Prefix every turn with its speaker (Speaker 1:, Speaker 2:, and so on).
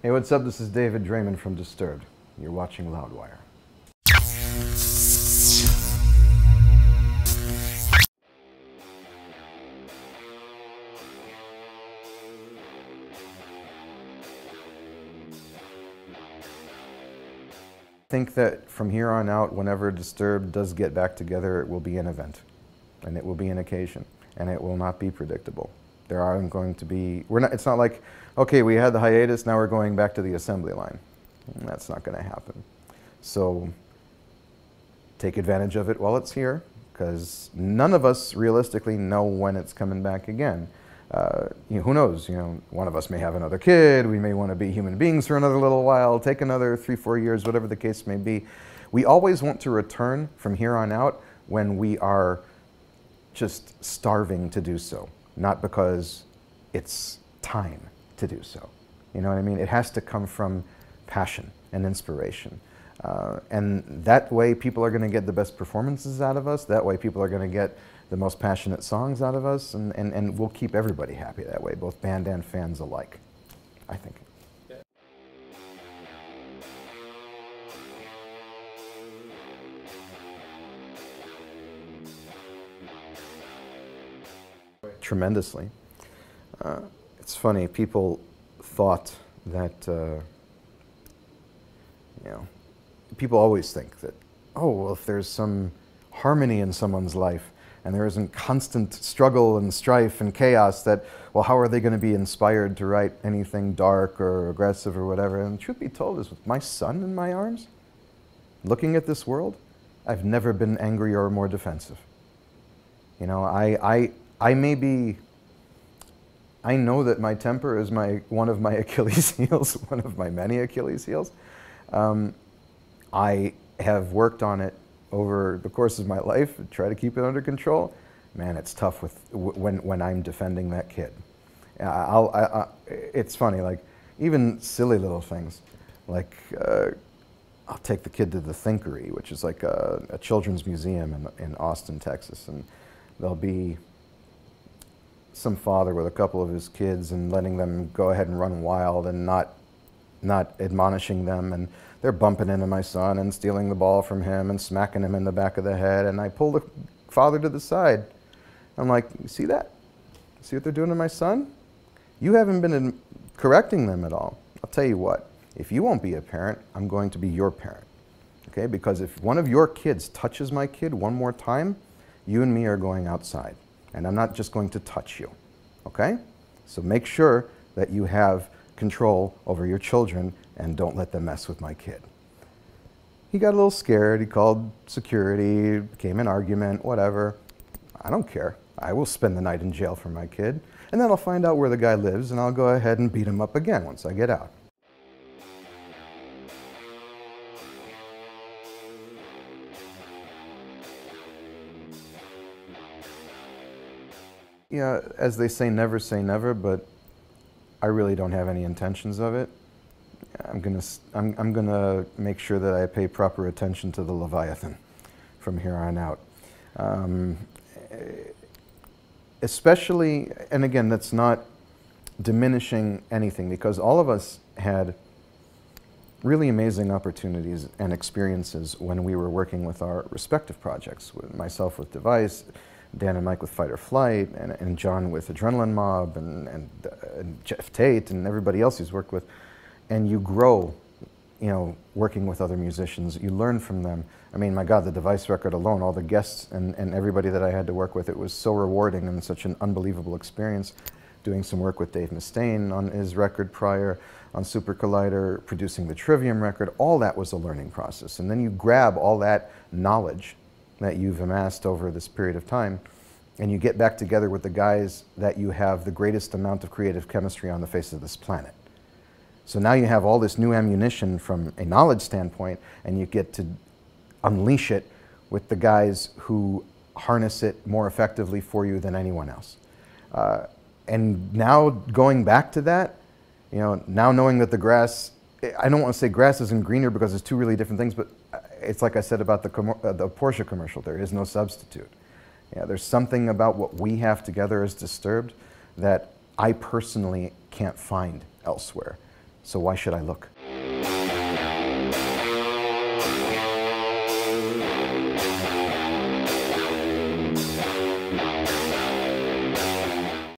Speaker 1: Hey, what's up? This is David Draiman from Disturbed. You're watching Loudwire. I think that from here on out, whenever Disturbed does get back together, it will be an event, and it will be an occasion, and it will not be predictable. There aren't going to be, it's not like, okay, we had the hiatus, now we're going back to the assembly line. That's not going to happen. So take advantage of it while it's here, because none of us realistically know when it's coming back again. Who knows? One of us may have another kid. We may want to be human beings for another little while. Take another 3-4 years, whatever the case may be. We always want to return from here on out when we are just starving to do so, not because it's time to do so. You know what I mean? It has to come from passion and inspiration. And that way people are going to get the best performances out of us. That way people are going to get the most passionate songs out of us. And we'll keep everybody happy that way, both band and fans alike, I think. Tremendously. It's funny, people thought that, people always think that, oh, well, if there's some harmony in someone's life and there isn't constant struggle and strife and chaos, that, well, how are they going to be inspired to write anything dark or aggressive or whatever? And the truth be told is, with my son in my arms, looking at this world, I've never been angrier or more defensive. I know that my temper is one of my Achilles heels, one of my many Achilles heels. I have worked on it over the course of my life, try to keep it under control. Man, it's tough when I'm defending that kid. It's funny, like even silly little things, like I'll take the kid to the Thinkery, which is like a children's museum in Austin, Texas, and there'll be some father with a couple of his kids and letting them go ahead and run wild and not admonishing them, and they're bumping into my son and stealing the ball from him and smacking him in the back of the head, and I pull the father to the side. I'm like, you see that? See what they're doing to my son? You haven't been correcting them at all. I'll tell you what, if you won't be a parent, I'm going to be your parent, okay? Because if one of your kids touches my kid one more time, you and me are going outside, and I'm not just going to touch you, okay? So make sure that you have control over your children and don't let them mess with my kid. He got a little scared, he called security, became an argument, whatever. I don't care. I will spend the night in jail for my kid, and then I'll find out where the guy lives and I'll go ahead and beat him up again once I get out. Yeah, as they say never, but I really don't have any intentions of it. I'm gonna make sure that I pay proper attention to the Leviathan from here on out. Especially, and again, that's not diminishing anything, because all of us had really amazing opportunities and experiences when we were working with our respective projects. Myself with Device, Dan and Mike with Fight or Flight, and John with Adrenaline Mob, and Jeff Tate, and everybody else he's worked with. And you grow, working with other musicians. You learn from them. I mean, my God, the Device record alone, all the guests and everybody that I had to work with, it was so rewarding and such an unbelievable experience. Doing some work with Dave Mustaine on his record prior, on Super Collider, producing the Trivium record, all that was a learning process. And then you grab all that knowledge that you've amassed over this period of time, and you get back together with the guys that you have the greatest amount of creative chemistry on the face of this planet. So now you have all this new ammunition from a knowledge standpoint, and you get to unleash it with the guys who harness it more effectively for you than anyone else. And now going back to that, now knowing that the grass, I don't want to say grass isn't greener because it's two really different things, but it's like I said about the Porsche commercial, there is no substitute. Yeah, there's something about what we have together as Disturbed that I personally can't find elsewhere. So why should I look?